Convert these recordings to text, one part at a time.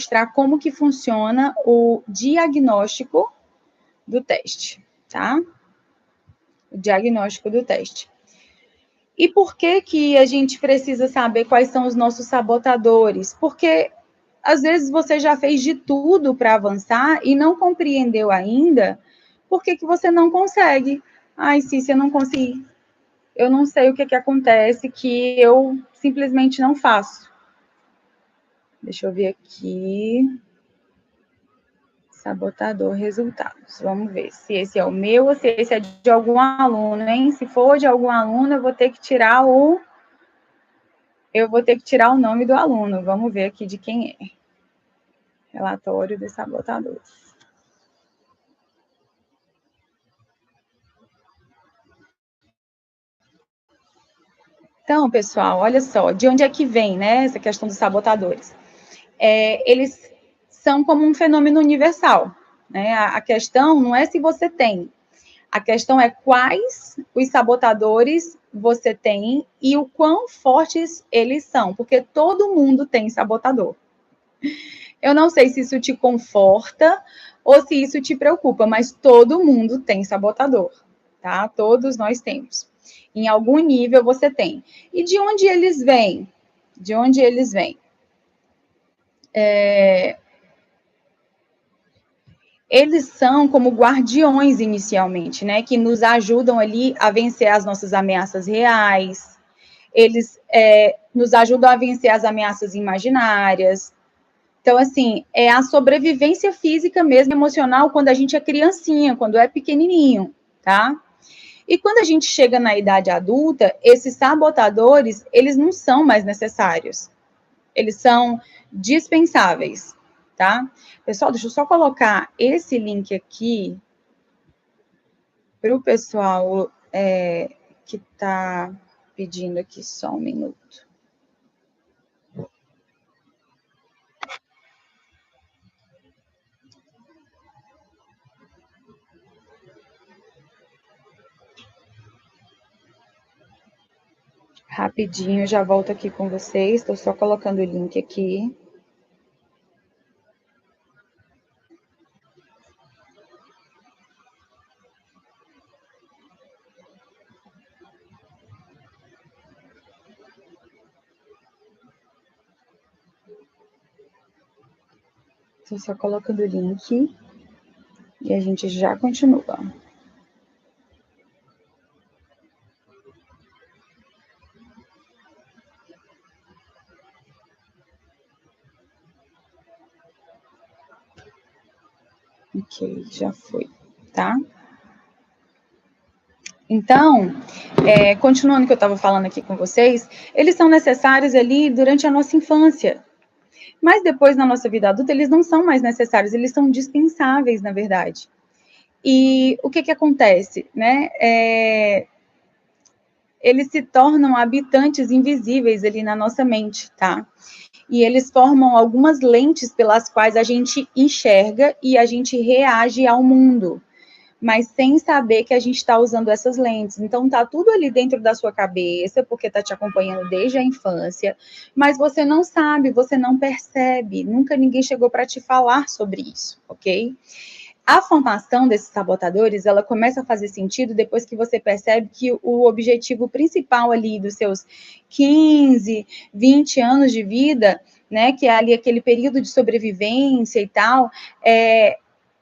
mostrar como que funciona o diagnóstico do teste, tá? O diagnóstico do teste. E por que a gente precisa saber quais são os nossos sabotadores? Porque às vezes você já fez de tudo para avançar e não compreendeu ainda por que você não consegue. Ai, Cícia, eu não consegui. Eu não sei o que acontece, que eu simplesmente não faço. Deixa eu ver aqui. Sabotador resultados. Vamos ver se esse é o meu ou se esse é de algum aluno, hein? Se for de algum aluno, eu vou ter que tirar o nome do aluno. Vamos ver aqui de quem é. Relatório de sabotadores. Então, pessoal, olha só, de onde é que vem, né, essa questão dos sabotadores? Eles são como um fenômeno universal, né? A questão não é se você tem, a questão é quais os sabotadores você tem e o quão fortes eles são, porque todo mundo tem sabotador. Eu não sei se isso te conforta ou se isso te preocupa, mas todo mundo tem sabotador, tá? Todos nós temos. Em algum nível você tem. E de onde eles vêm? De onde eles vêm? Eles são como guardiões inicialmente, né? Que nos ajudam ali a vencer as nossas ameaças reais. Eles nos ajudam a vencer as ameaças imaginárias. Então, assim, é a sobrevivência física mesmo, emocional, quando a gente é criancinha, quando é pequenininho, tá? E quando a gente chega na idade adulta, esses sabotadores, eles não são mais necessários. Eles são dispensáveis, tá? Pessoal, deixa eu só colocar esse link aqui para o pessoal que está pedindo aqui só um minuto. Rapidinho, já volto aqui com vocês. Estou só colocando o link aqui. Estou só colocando o link e a gente já continua. Ok, já foi, tá? Então, continuando o que eu estava falando aqui com vocês, eles são necessários ali durante a nossa infância. Mas depois, na nossa vida adulta, eles não são mais necessários, eles são dispensáveis, na verdade. E o que acontece, né? Eles se tornam habitantes invisíveis ali na nossa mente, tá? E eles formam algumas lentes pelas quais a gente enxerga e a gente reage ao mundo, mas sem saber que a gente está usando essas lentes. Então, tá tudo ali dentro da sua cabeça, porque tá te acompanhando desde a infância, mas você não sabe, você não percebe, nunca ninguém chegou para te falar sobre isso, ok? A formação desses sabotadores, ela começa a fazer sentido depois que você percebe que o objetivo principal ali dos seus 15, 20 anos de vida, né, que é ali aquele período de sobrevivência e tal,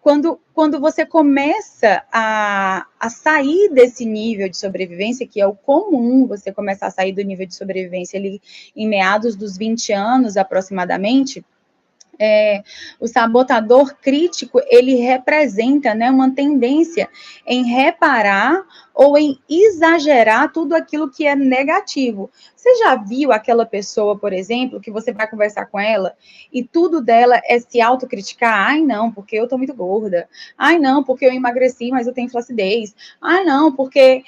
quando você começa a sair desse nível de sobrevivência, que é o comum, você começa a sair do nível de sobrevivência ali em meados dos 20 anos aproximadamente, o sabotador crítico, ele representa, né, uma tendência em reparar ou em exagerar tudo aquilo que é negativo. Você já viu aquela pessoa, por exemplo, que você vai conversar com ela e tudo dela é se autocriticar? Ai, não, porque eu tô muito gorda. Ai, não, porque eu emagreci, mas eu tenho flacidez. Ai, não, porque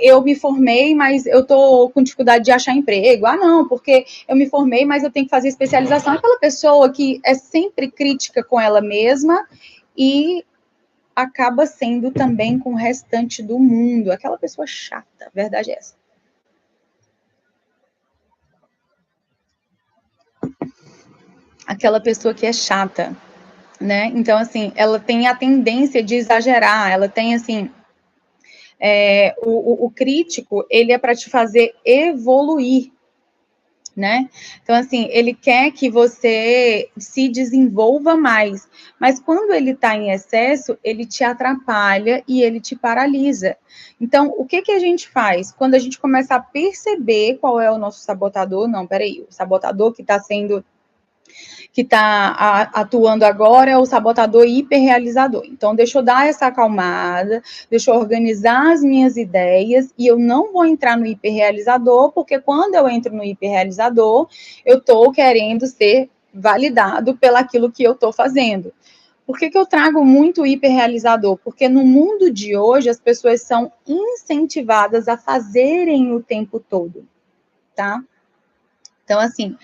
eu me formei, mas eu tô com dificuldade de achar emprego. Ah, não, porque eu me formei, mas eu tenho que fazer especialização. Aquela pessoa que é sempre crítica com ela mesma e acaba sendo também com o restante do mundo. Aquela pessoa chata, a verdade é essa. aquela pessoa que é chata, né? Então, assim, ela tem a tendência de exagerar, ela tem, assim, o crítico, ele é para te fazer evoluir, né? Então, assim, ele quer que você se desenvolva mais, mas quando ele está em excesso, ele te atrapalha e ele te paralisa. Então, o que a gente faz? Quando a gente começa a perceber qual é o nosso sabotador, não, peraí, o sabotador que está atuando agora é o sabotador hiperrealizador. Então, deixa eu dar essa acalmada, deixa eu organizar as minhas ideias e eu não vou entrar no hiperrealizador, porque quando eu entro no hiperrealizador, eu estou querendo ser validado pelaquilo que eu estou fazendo. Por que eu trago muito hiperrealizador? Porque no mundo de hoje as pessoas são incentivadas a fazerem o tempo todo, tá? Então, assim,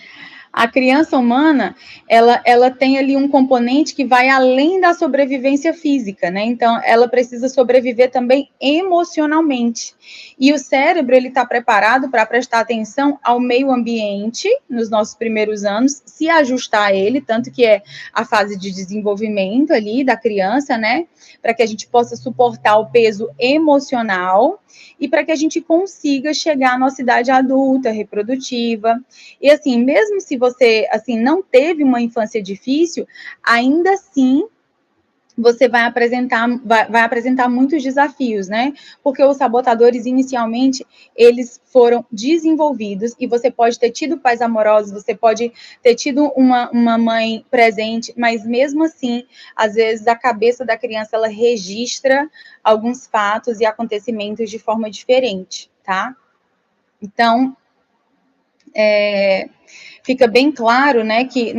a criança humana, ela tem ali um componente que vai além da sobrevivência física, né? Então, ela precisa sobreviver também emocionalmente. E o cérebro, ele está preparado para prestar atenção ao meio ambiente nos nossos primeiros anos, se ajustar a ele, tanto que é a fase de desenvolvimento ali da criança, né? Para que a gente possa suportar o peso emocional e para que a gente consiga chegar à nossa idade adulta, reprodutiva. E assim, mesmo se você assim não teve uma infância difícil, ainda assim você vai apresentar muitos desafios, né? Porque os sabotadores, inicialmente, eles foram desenvolvidos e você pode ter tido pais amorosos, você pode ter tido uma mãe presente, mas mesmo assim, às vezes, a cabeça da criança, ela registra alguns fatos e acontecimentos de forma diferente, tá? Então, fica bem claro, né, que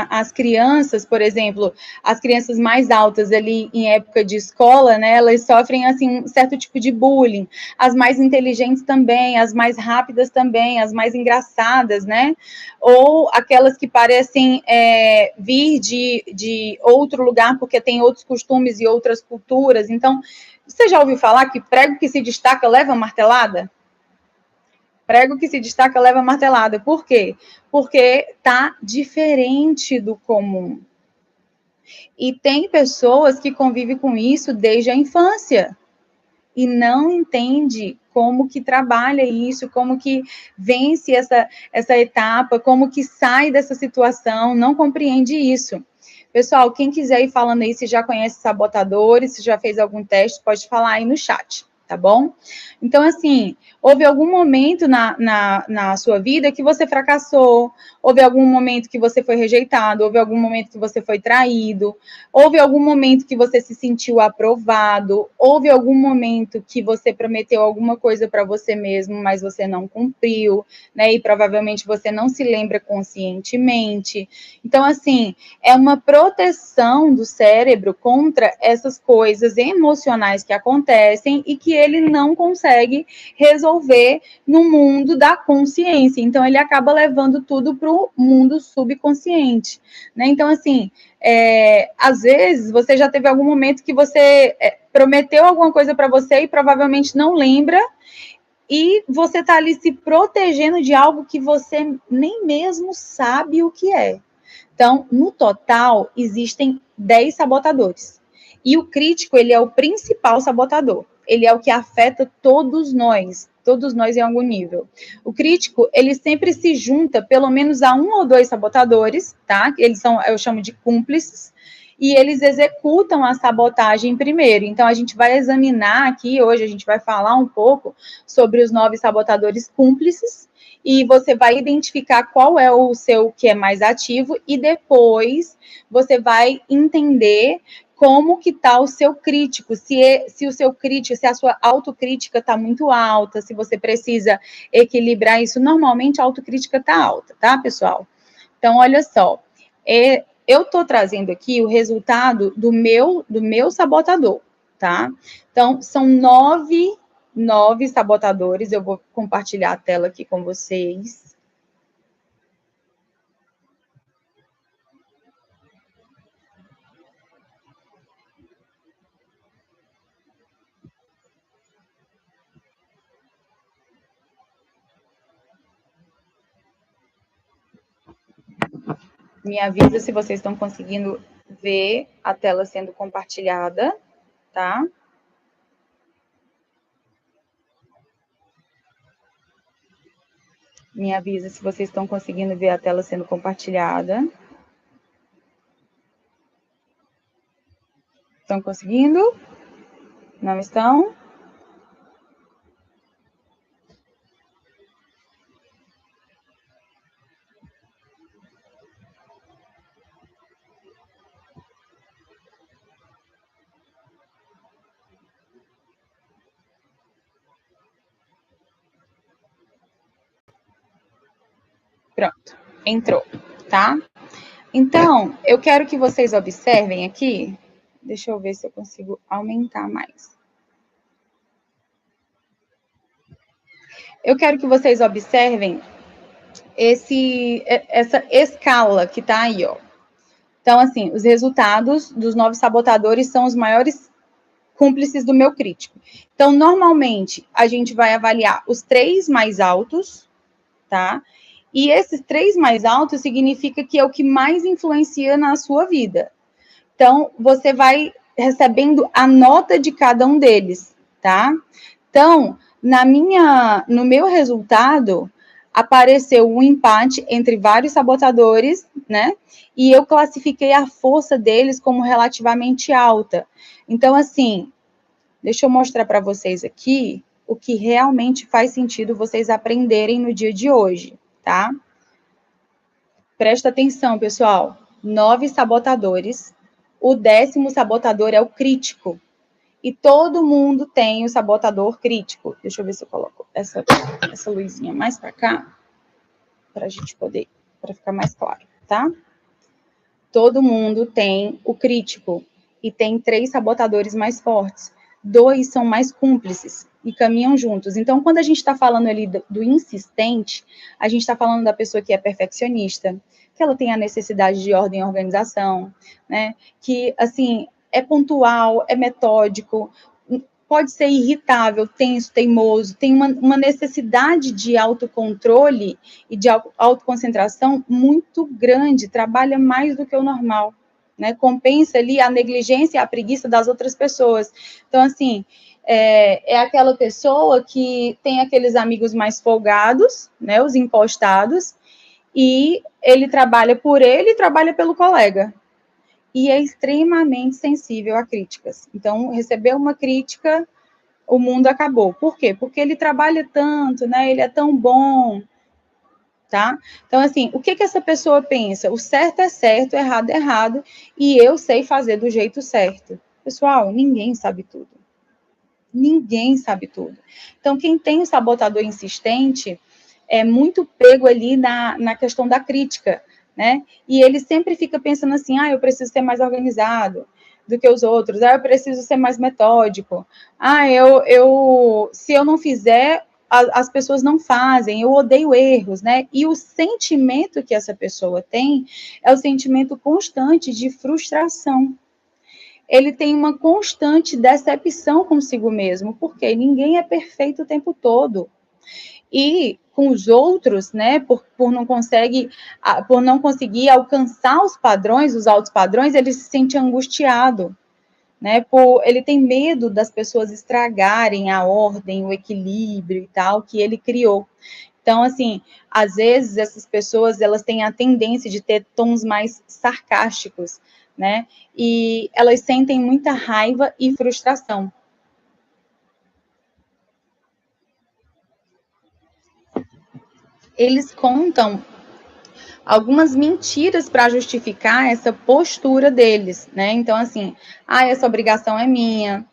as crianças, por exemplo, as crianças mais altas ali em época de escola, né, elas sofrem, assim, um certo tipo de bullying. As mais inteligentes também, as mais rápidas também, as mais engraçadas, né, ou aquelas que parecem vir de outro lugar porque tem outros costumes e outras culturas. Então, você já ouviu falar que prego que se destaca leva martelada? Prego que se destaca leva martelada. Por quê? Porque tá diferente do comum. E tem pessoas que convivem com isso desde a infância e não entende como que trabalha isso, como que vence essa etapa, como que sai dessa situação, não compreende isso. Pessoal, quem quiser ir falando aí, se já conhece sabotadores, se já fez algum teste, pode falar aí no chat, tá bom? Então, assim, houve algum momento na sua vida que você fracassou, houve algum momento que você foi rejeitado, houve algum momento que você foi traído, houve algum momento que você se sentiu aprovado, houve algum momento que você prometeu alguma coisa para você mesmo, mas você não cumpriu, né? E provavelmente você não se lembra conscientemente. Então, assim, é uma proteção do cérebro contra essas coisas emocionais que acontecem e que ele não consegue resolver no mundo da consciência. Então, ele acaba levando tudo para o mundo subconsciente, né? Então, assim, às vezes você já teve algum momento que você prometeu alguma coisa para você e provavelmente não lembra, e você está ali se protegendo de algo que você nem mesmo sabe o que é. Então, no total, existem 10 sabotadores. E o crítico, ele é o principal sabotador. Ele é o que afeta todos nós em algum nível. O crítico, ele sempre se junta pelo menos a um ou dois sabotadores, tá? Eles são, eu chamo de cúmplices, e eles executam a sabotagem primeiro. Então, a gente vai examinar aqui, hoje a gente vai falar um pouco sobre os 9 sabotadores cúmplices, e você vai identificar qual é o seu que é mais ativo e depois você vai entender como que está o seu crítico, se o seu crítico, se a sua autocrítica está muito alta, se você precisa equilibrar isso. Normalmente a autocrítica está alta, tá, pessoal? Então, olha só, eu estou trazendo aqui o resultado do meu sabotador, tá? Então, são 9 sabotadores. Eu vou compartilhar a tela aqui com vocês. Me avisa se vocês estão conseguindo ver a tela sendo compartilhada, tá? Me avisa se vocês estão conseguindo ver a tela sendo compartilhada. Estão conseguindo? Não estão? Pronto, entrou, tá? Então, eu quero que vocês observem aqui. Deixa eu ver se eu consigo aumentar mais. Eu quero que vocês observem essa escala que tá aí, ó. Então, assim, os resultados dos 9 sabotadores são os maiores cúmplices do meu crítico. Então, normalmente, a gente vai avaliar os 3 mais altos, tá? E esses 3 mais altos significa que é o que mais influencia na sua vida. Então, você vai recebendo a nota de cada um deles, tá? Então, no meu resultado, apareceu um empate entre vários sabotadores, né? E eu classifiquei a força deles como relativamente alta. Então, assim, deixa eu mostrar para vocês aqui o que realmente faz sentido vocês aprenderem no dia de hoje, tá? Presta atenção, pessoal. 9 sabotadores. O 10º sabotador é o crítico. E todo mundo tem o sabotador crítico. Deixa eu ver se eu coloco essa luzinha mais para cá, para a gente poder, para ficar mais claro, tá? Todo mundo tem o crítico e tem 3 sabotadores mais fortes. 2 são mais cúmplices e caminham juntos. Então, quando a gente está falando ali do insistente, a gente está falando da pessoa que é perfeccionista, que ela tem a necessidade de ordem e organização, né? Que, assim, é pontual, é metódico, pode ser irritável, tenso, teimoso, tem uma necessidade de autocontrole e de autoconcentração muito grande, trabalha mais do que o normal, né? Compensa ali a negligência e a preguiça das outras pessoas. Então, assim, é aquela pessoa que tem aqueles amigos mais folgados, né? Os impostados, e ele trabalha por ele e trabalha pelo colega. E é extremamente sensível a críticas. Então, receber uma crítica, o mundo acabou. Por quê? Porque ele trabalha tanto, né? Ele é tão bom, tá? Então, assim, o que essa pessoa pensa? O certo é certo, o errado é errado, e eu sei fazer do jeito certo. Pessoal, ninguém sabe tudo. Ninguém sabe tudo. Então, quem tem o sabotador insistente é muito pego ali na questão da crítica, né? E ele sempre fica pensando assim, eu preciso ser mais organizado do que os outros, eu preciso ser mais metódico, se eu não fizer, as pessoas não fazem, eu odeio erros, né? E o sentimento que essa pessoa tem é o sentimento constante de frustração. Ele tem uma constante decepção consigo mesmo, porque ninguém é perfeito o tempo todo. E com os outros, né, por não conseguir alcançar os padrões, os altos padrões, ele se sente angustiado, né, ele tem medo das pessoas estragarem a ordem, o equilíbrio e tal que ele criou. Então, assim, às vezes essas pessoas, elas têm a tendência de ter tons mais sarcásticos, né, e elas sentem muita raiva e frustração. Eles contam algumas mentiras para justificar essa postura deles, né? Então, assim, essa obrigação é minha,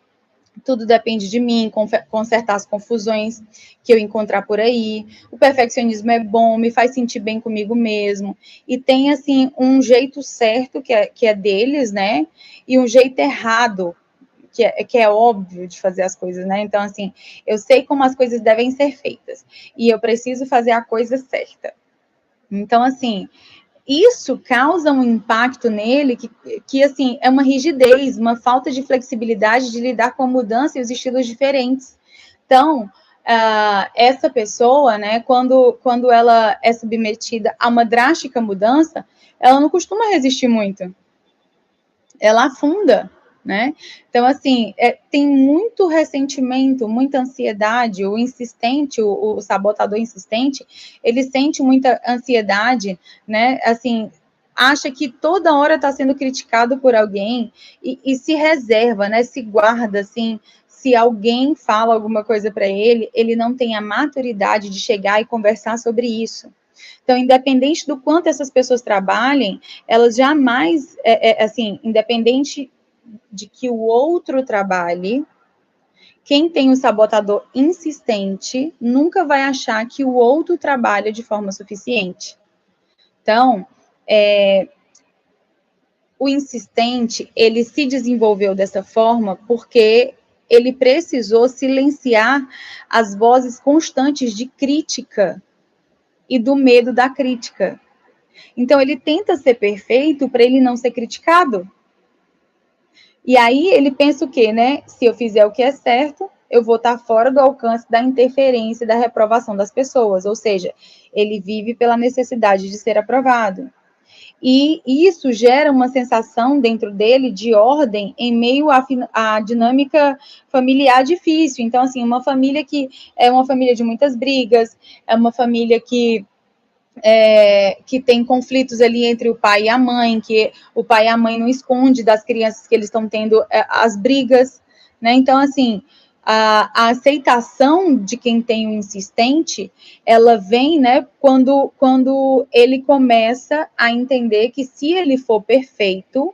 tudo depende de mim, consertar as confusões que eu encontrar por aí, o perfeccionismo é bom, me faz sentir bem comigo mesmo, e tem, assim, um jeito certo que é deles, né? E um jeito errado, que é óbvio de fazer as coisas, né? Então, assim, eu sei como as coisas devem ser feitas, e eu preciso fazer a coisa certa. Então, assim, isso causa um impacto nele que, assim, é uma rigidez, uma falta de flexibilidade de lidar com a mudança e os estilos diferentes. Então, essa pessoa, né, quando ela é submetida a uma drástica mudança, ela não costuma resistir muito. Ela afunda, né? Então, assim, tem muito ressentimento, muita ansiedade, o insistente, o sabotador insistente, ele sente muita ansiedade, né? Assim, acha que toda hora está sendo criticado por alguém e se reserva, né? Se guarda, assim, se alguém fala alguma coisa para ele, ele não tem a maturidade de chegar e conversar sobre isso. Então, independente do quanto essas pessoas trabalhem, elas jamais, assim, independente de que o outro trabalhe, quem tem o sabotador insistente nunca vai achar que o outro trabalha de forma suficiente. Então, o insistente, ele se desenvolveu dessa forma porque ele precisou silenciar as vozes constantes de crítica e do medo da crítica. Então, ele tenta ser perfeito para ele não ser criticado. E aí, ele pensa o quê, né? Se eu fizer o que é certo, eu vou estar fora do alcance da interferência e da reprovação das pessoas. Ou seja, ele vive pela necessidade de ser aprovado. E isso gera uma sensação dentro dele de ordem em meio à dinâmica familiar difícil. Então, assim, uma família que é uma família de muitas brigas, é uma família que tem conflitos ali entre o pai e a mãe, que o pai e a mãe não esconde das crianças que eles estão tendo as brigas, né? Então, assim, a aceitação de quem tem o insistente, ela vem, né, quando ele começa a entender que se ele for perfeito,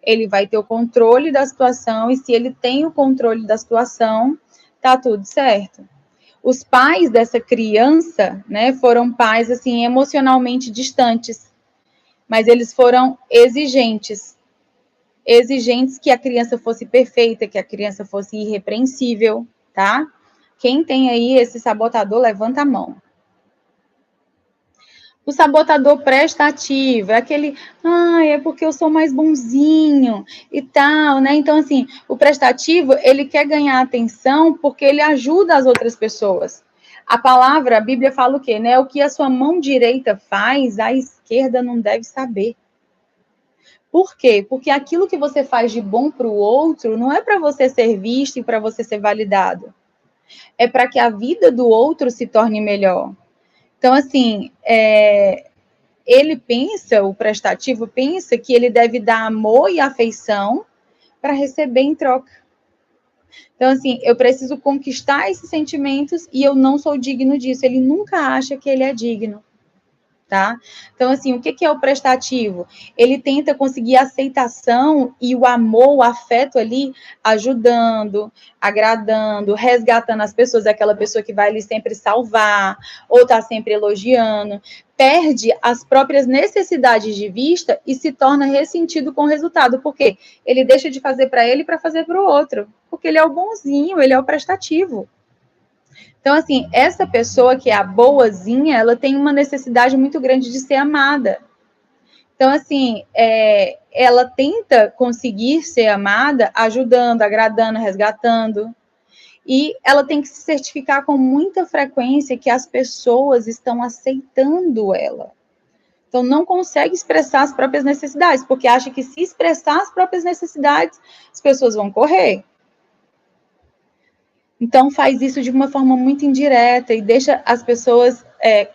ele vai ter o controle da situação, e se ele tem o controle da situação, tá tudo certo. Os pais dessa criança, né, foram pais, assim, emocionalmente distantes, mas eles foram exigentes que a criança fosse perfeita, que a criança fosse irrepreensível, tá? Quem tem aí esse sabotador, levanta a mão. O sabotador prestativo é aquele, é porque eu sou mais bonzinho e tal, né? Então, assim, o prestativo, ele quer ganhar atenção porque ele ajuda as outras pessoas. A palavra, a Bíblia fala o quê, né? O que a sua mão direita faz, a esquerda não deve saber. Por quê? Porque aquilo que você faz de bom para o outro não é para você ser visto e para você ser validado. É para que a vida do outro se torne melhor. Então, assim, ele pensa, o prestativo pensa que ele deve dar amor e afeição para receber em troca. Então, assim, eu preciso conquistar esses sentimentos e eu não sou digno disso. Ele nunca acha que ele é digno. Tá? Então, assim, o que é o prestativo? Ele tenta conseguir a aceitação e o amor, o afeto ali, ajudando, agradando, resgatando as pessoas, aquela pessoa que vai ali sempre salvar, ou tá sempre elogiando, perde as próprias necessidades de vista e se torna ressentido com o resultado, porque ele deixa de fazer para ele para fazer para o outro, porque ele é o bonzinho, ele é o prestativo. Então, assim, essa pessoa que é a boazinha, ela tem uma necessidade muito grande de ser amada. Então, assim, ela tenta conseguir ser amada ajudando, agradando, resgatando. E ela tem que se certificar com muita frequência que as pessoas estão aceitando ela. Então, não consegue expressar as próprias necessidades, porque acha que se expressar as próprias necessidades, as pessoas vão correr. Então, faz isso de uma forma muito indireta e deixa as pessoas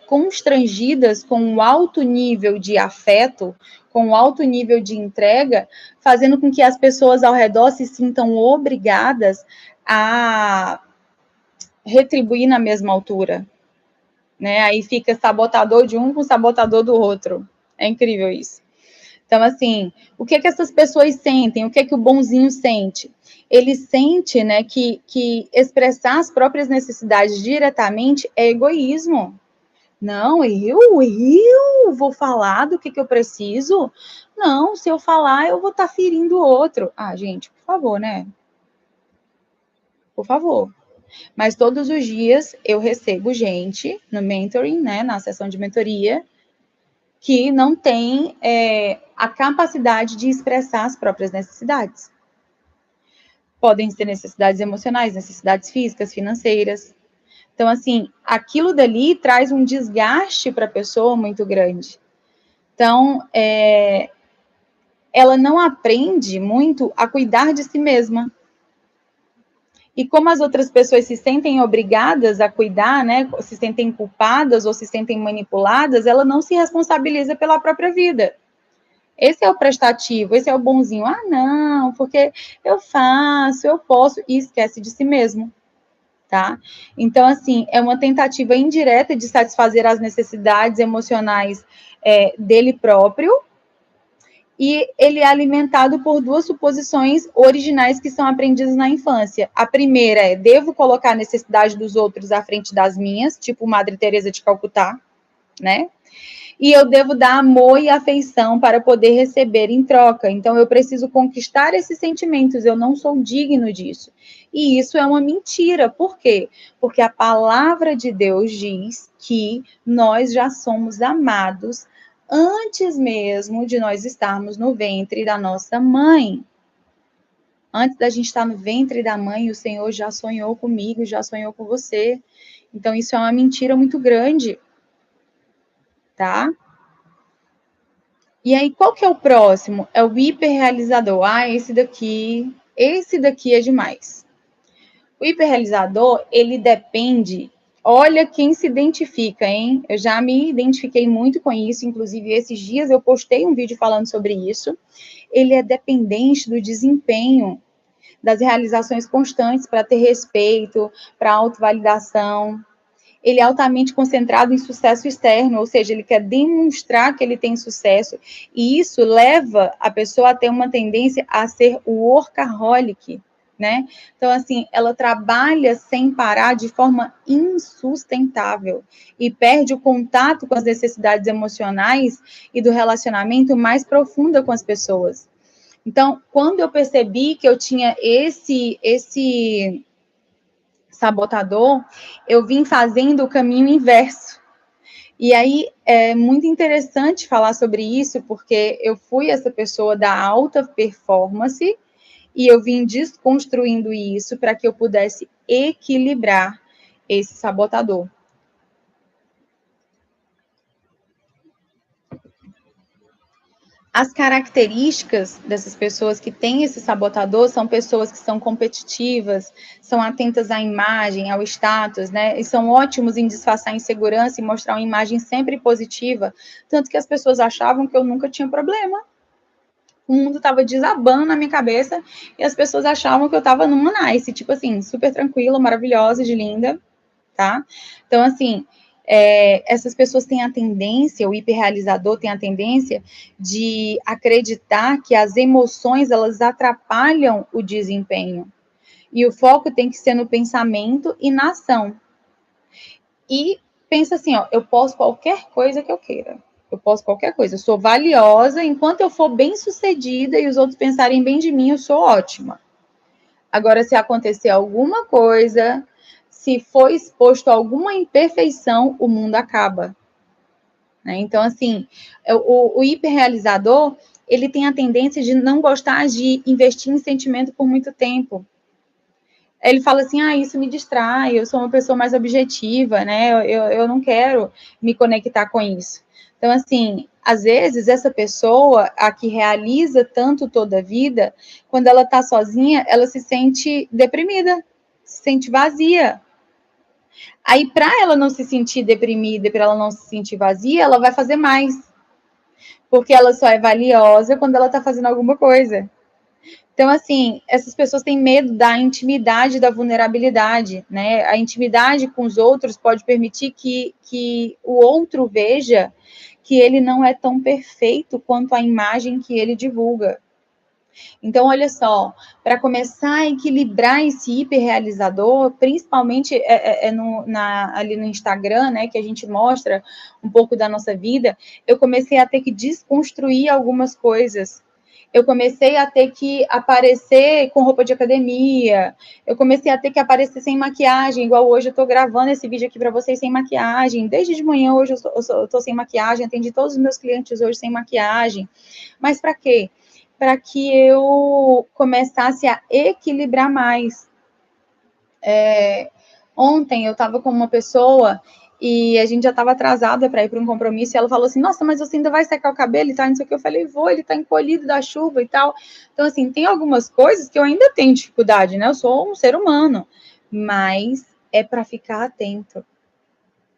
constrangidas com o alto nível de afeto, com o alto nível de entrega, fazendo com que as pessoas ao redor se sintam obrigadas a retribuir na mesma altura. Né? Aí fica sabotador de um com sabotador do outro. É incrível isso. Então, assim, o que essas pessoas sentem? O que o bonzinho sente? Ele sente, né, que expressar as próprias necessidades diretamente é egoísmo. Não, eu vou falar do que eu preciso? Não, se eu falar, eu vou estar ferindo o outro. Ah, gente, por favor, né? Por favor. Mas todos os dias eu recebo gente no mentoring, né, na sessão de mentoria, que não tem a capacidade de expressar as próprias necessidades. Podem ser necessidades emocionais, necessidades físicas, financeiras. Então, assim, aquilo dali traz um desgaste para a pessoa muito grande. Então, ela não aprende muito a cuidar de si mesma. E como as outras pessoas se sentem obrigadas a cuidar, né, se sentem culpadas ou se sentem manipuladas, ela não se responsabiliza pela própria vida. Esse é o prestativo, esse é o bonzinho. Ah, não, porque eu faço, eu posso, e esquece de si mesmo, tá? Então, assim, é uma tentativa indireta de satisfazer as necessidades emocionais dele próprio, e ele é alimentado por duas suposições originais que são aprendidas na infância. A primeira é: devo colocar a necessidade dos outros à frente das minhas, tipo Madre Teresa de Calcutá, né? E eu devo dar amor e afeição para poder receber em troca. Então eu preciso conquistar esses sentimentos, eu não sou digno disso. E isso é uma mentira. Por quê? Porque a palavra de Deus diz que nós já somos amados antes mesmo de nós estarmos no ventre da nossa mãe. Antes da gente estar no ventre da mãe, o Senhor já sonhou comigo, já sonhou com você. Então, isso é uma mentira muito grande, tá? E aí, qual que é o próximo? É o hiperrealizador. Ah, esse daqui é demais. O hiperrealizador, ele depende. Olha quem se identifica, hein? Eu já me identifiquei muito com isso, inclusive esses dias eu postei um vídeo falando sobre isso. Ele é dependente do desempenho, das realizações constantes para ter respeito, para autovalidação. Ele é altamente concentrado em sucesso externo, ou seja, ele quer demonstrar que ele tem sucesso, e isso leva a pessoa a ter uma tendência a ser workaholic, né? Então, assim, ela trabalha sem parar de forma insustentável e perde o contato com as necessidades emocionais e do relacionamento mais profunda com as pessoas. Então, quando eu percebi que eu tinha esse sabotador, eu vim fazendo o caminho inverso. E aí é muito interessante falar sobre isso, porque eu fui essa pessoa da alta performance e eu vim desconstruindo isso para que eu pudesse equilibrar esse sabotador. As características dessas pessoas que têm esse sabotador são pessoas que são competitivas, são atentas à imagem, ao status, né? E são ótimos em disfarçar insegurança e mostrar uma imagem sempre positiva, tanto que as pessoas achavam que eu nunca tinha problema. O mundo estava desabando na minha cabeça e as pessoas achavam que eu estava numa nice, tipo assim, super tranquila, maravilhosa, de linda, tá? Então, assim, essas pessoas têm a tendência, o hiperrealizador tem a tendência de acreditar que as emoções, elas atrapalham o desempenho. E o foco tem que ser no pensamento e na ação. E pensa assim, ó, eu posso qualquer coisa que eu queira. Eu posso qualquer coisa. Eu sou valiosa, enquanto eu for bem sucedida e os outros pensarem bem de mim, eu sou ótima. Agora, se acontecer alguma coisa, se for exposto a alguma imperfeição, o mundo acaba. Né? Então, assim, o hiperrealizador, ele tem a tendência de não gostar de investir em sentimento por muito tempo. Ele fala assim, isso me distrai, eu sou uma pessoa mais objetiva, né? Eu não quero me conectar com isso. Então, assim, às vezes, essa pessoa, a que realiza tanto toda a vida, quando ela está sozinha, ela se sente deprimida, se sente vazia. Aí, para ela não se sentir deprimida, para ela não se sentir vazia, ela vai fazer mais. Porque ela só é valiosa quando ela está fazendo alguma coisa. Então, assim, essas pessoas têm medo da intimidade, da vulnerabilidade, né? A intimidade com os outros pode permitir que o outro veja que ele não é tão perfeito quanto a imagem que ele divulga. Então, olha só, para começar a equilibrar esse hiperrealizador, principalmente ali no Instagram, né, que a gente mostra um pouco da nossa vida, eu comecei a ter que desconstruir algumas coisas. Eu comecei a ter que aparecer com roupa de academia, eu comecei a ter que aparecer sem maquiagem, igual hoje eu estou gravando esse vídeo aqui para vocês sem maquiagem. Desde de manhã hoje eu estou sem maquiagem, atendi todos os meus clientes hoje sem maquiagem. Mas para quê? Para que eu começasse a equilibrar mais. Ontem eu estava com uma pessoa e a gente já estava atrasada para ir para um compromisso, e ela falou assim, nossa, mas você ainda vai secar o cabelo e tal, não sei o que, eu falei, vou, ele tá encolhido da chuva e tal. Então, assim, tem algumas coisas que eu ainda tenho dificuldade, né, eu sou um ser humano, mas é para ficar atento,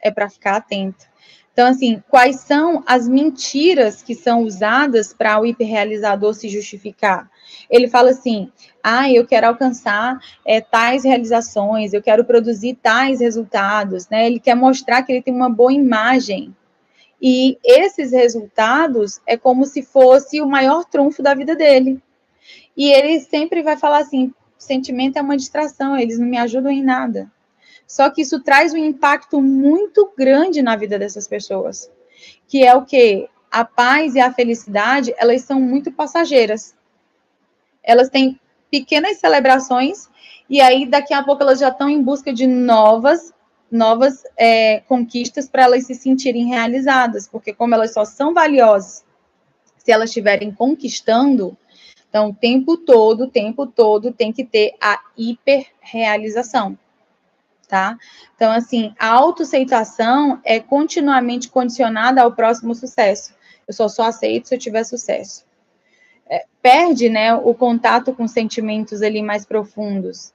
é para ficar atento. Então, assim, quais são as mentiras que são usadas para o hiperrealizador se justificar? Ele fala assim, eu quero alcançar tais realizações, eu quero produzir tais resultados, né? Ele quer mostrar que ele tem uma boa imagem. E esses resultados é como se fosse o maior trunfo da vida dele. E ele sempre vai falar assim, sentimento é uma distração, eles não me ajudam em nada. Só que isso traz um impacto muito grande na vida dessas pessoas, que é o quê? A paz e a felicidade, elas são muito passageiras. Elas têm pequenas celebrações e aí daqui a pouco elas já estão em busca de novas conquistas para elas se sentirem realizadas, porque como elas só são valiosas se elas estiverem conquistando, então o tempo todo tem que ter a hiperrealização. Tá? Então, assim, a autoaceitação é continuamente condicionada ao próximo sucesso. Eu só aceito se eu tiver sucesso. Perde, né, o contato com sentimentos ali mais profundos.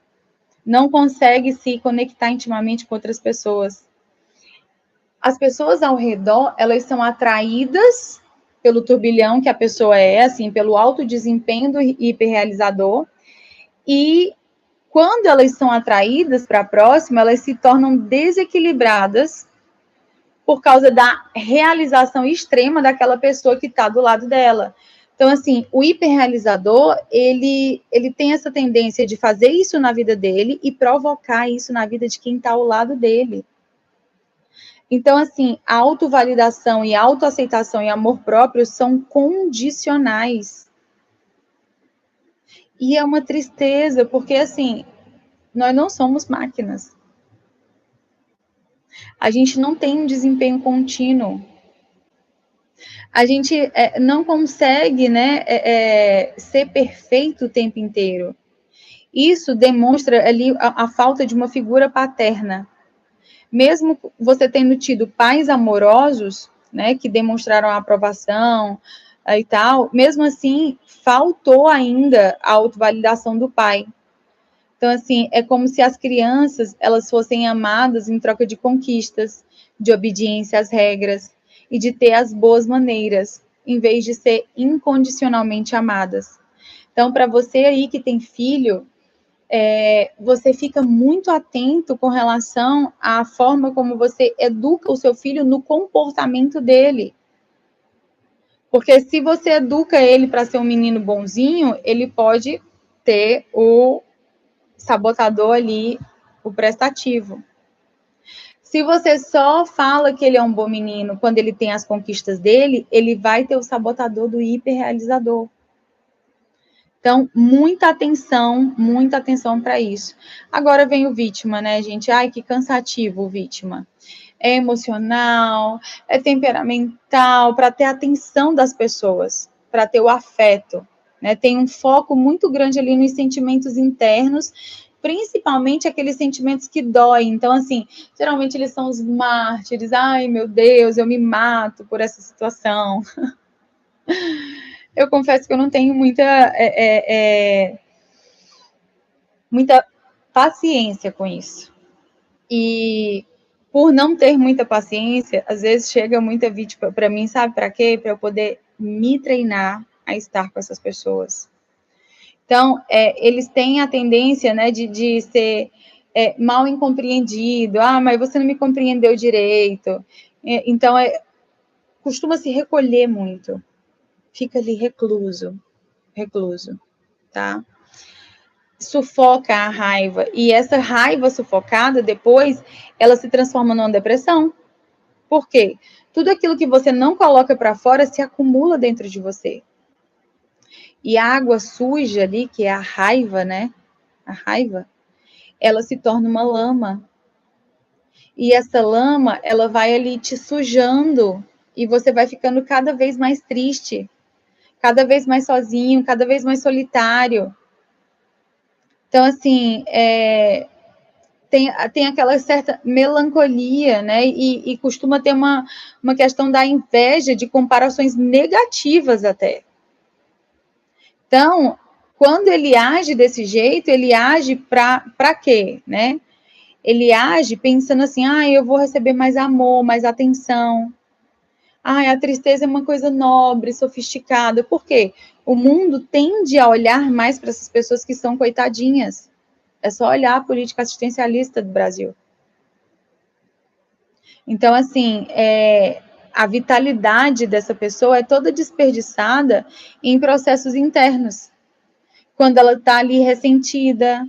Não consegue se conectar intimamente com outras pessoas. As pessoas ao redor, elas são atraídas pelo turbilhão que a pessoa é, assim, pelo alto desempenho do hiperrealizador, e quando elas são atraídas para a próxima, elas se tornam desequilibradas por causa da realização extrema daquela pessoa que está do lado dela. Então, assim, o hiperrealizador, ele tem essa tendência de fazer isso na vida dele e provocar isso na vida de quem está ao lado dele. Então, assim, a autovalidação e a autoaceitação e amor próprio são condicionais. E é uma tristeza, porque, assim, nós não somos máquinas. A gente não tem um desempenho contínuo. A gente não consegue, né, ser perfeito o tempo inteiro. Isso demonstra ali a falta de uma figura paterna. Mesmo você tendo tido pais amorosos, né, que demonstraram aprovação e tal, mesmo assim, faltou ainda a autovalidação do pai. Então, assim, é como se as crianças, elas fossem amadas em troca de conquistas, de obediência às regras e de ter as boas maneiras, em vez de ser incondicionalmente amadas. Então, para você aí que tem filho, você fica muito atento com relação à forma como você educa o seu filho no comportamento dele. Porque se você educa ele para ser um menino bonzinho, ele pode ter o sabotador ali, o prestativo. Se você só fala que ele é um bom menino quando ele tem as conquistas dele, ele vai ter o sabotador do hiperrealizador. Então, muita atenção para isso. Agora vem o vítima, né, gente? Ai, que cansativo o vítima. É emocional, é temperamental, para ter a atenção das pessoas, para ter o afeto, né? Tem um foco muito grande ali nos sentimentos internos, principalmente aqueles sentimentos que doem. Então, assim, geralmente eles são os mártires. Ai, meu Deus, eu me mato por essa situação. Eu confesso que eu não tenho muita paciência com isso. E por não ter muita paciência, às vezes chega muita vítima para mim, sabe para quê? Para eu poder me treinar a estar com essas pessoas. Então, eles têm a tendência, né, de ser mal incompreendido. Mas você não me compreendeu direito. Então, costuma se recolher muito. Fica ali recluso, tá? Sufoca a raiva. E essa raiva sufocada, depois, ela se transforma numa depressão. Por quê? Tudo aquilo que você não coloca para fora se acumula dentro de você. E a água suja ali, que é a raiva, né? A raiva, ela se torna uma lama. E essa lama, ela vai ali te sujando e você vai ficando cada vez mais triste, cada vez mais sozinho, cada vez mais solitário. Então, assim, tem aquela certa melancolia, né? E costuma ter uma questão da inveja, de comparações negativas até. Então, quando ele age desse jeito, ele age para quê, né? Ele age pensando assim, eu vou receber mais amor, mais atenção. A tristeza é uma coisa nobre, sofisticada. Por quê? O mundo tende a olhar mais para essas pessoas que são coitadinhas. É só olhar a política assistencialista do Brasil. Então, assim, a vitalidade dessa pessoa é toda desperdiçada em processos internos. Quando ela está ali ressentida.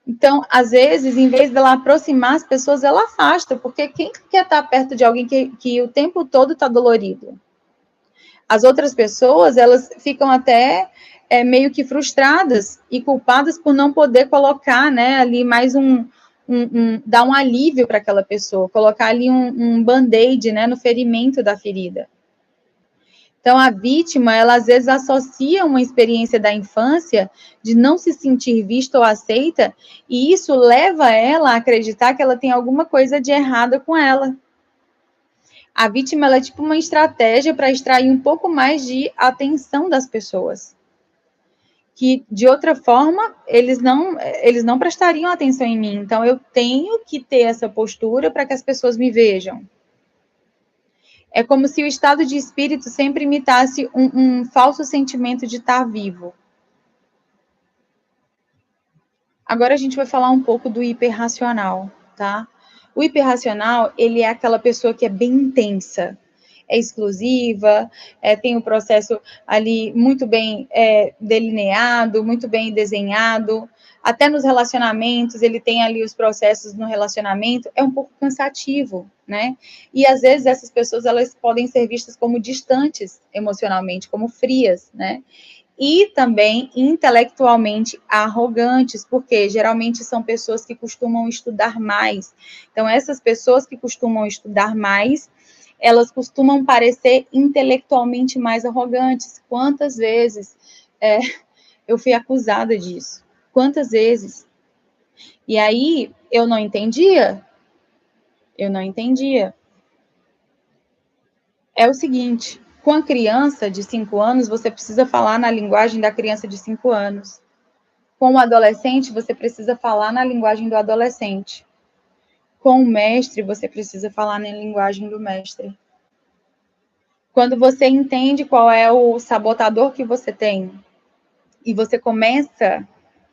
Então, às vezes, em vez dela aproximar as pessoas, ela afasta, porque quem quer estar perto de alguém que o tempo todo está dolorido? As outras pessoas, elas ficam até meio que frustradas e culpadas por não poder colocar, né, ali mais dar um alívio para aquela pessoa, colocar ali um band-aid, né, no ferimento da ferida. Então, a vítima, ela às vezes associa uma experiência da infância de não se sentir vista ou aceita, e isso leva ela a acreditar que ela tem alguma coisa de errada com ela. A vítima, ela é tipo uma estratégia para extrair um pouco mais de atenção das pessoas. Que, de outra forma, eles não prestariam atenção em mim. Então, eu tenho que ter essa postura para que as pessoas me vejam. É como se o estado de espírito sempre imitasse um falso sentimento de estar vivo. Agora a gente vai falar um pouco do hiperracional, tá? O hiperracional, ele é aquela pessoa que é bem intensa, é exclusiva, tem o processo ali muito bem delineado, muito bem desenhado. Até nos relacionamentos, ele tem ali os processos no relacionamento, é um pouco cansativo, né? E às vezes essas pessoas, elas podem ser vistas como distantes emocionalmente, como frias, né? E também intelectualmente arrogantes, porque geralmente são pessoas que costumam estudar mais. Então, essas pessoas que costumam estudar mais, elas costumam parecer intelectualmente mais arrogantes. Quantas vezes eu fui acusada disso? Quantas vezes? E aí, eu não entendia. É o seguinte, com a criança de 5 anos, você precisa falar na linguagem da criança de 5 anos. Com o adolescente, você precisa falar na linguagem do adolescente. Com o mestre, você precisa falar na linguagem do mestre. Quando você entende qual é o sabotador que você tem, e você começa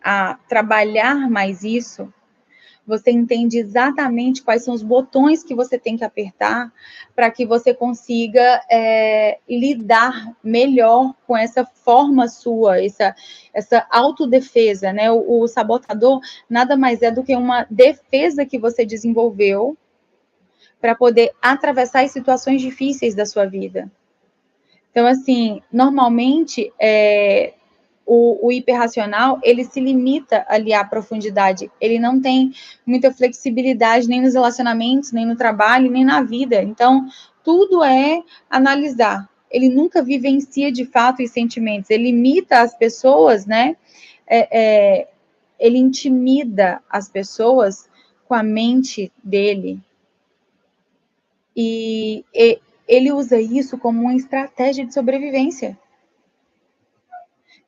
a trabalhar mais isso, você entende exatamente quais são os botões que você tem que apertar para que você consiga lidar melhor com essa forma sua, essa autodefesa, né? O sabotador nada mais é do que uma defesa que você desenvolveu para poder atravessar as situações difíceis da sua vida. Então, assim, normalmente, o hiperracional, ele se limita ali à profundidade. Ele não tem muita flexibilidade nem nos relacionamentos, nem no trabalho, nem na vida. Então, tudo é analisar. Ele nunca vivencia de fato os sentimentos. Ele imita as pessoas, né? Ele intimida as pessoas com a mente dele. E ele usa isso como uma estratégia de sobrevivência.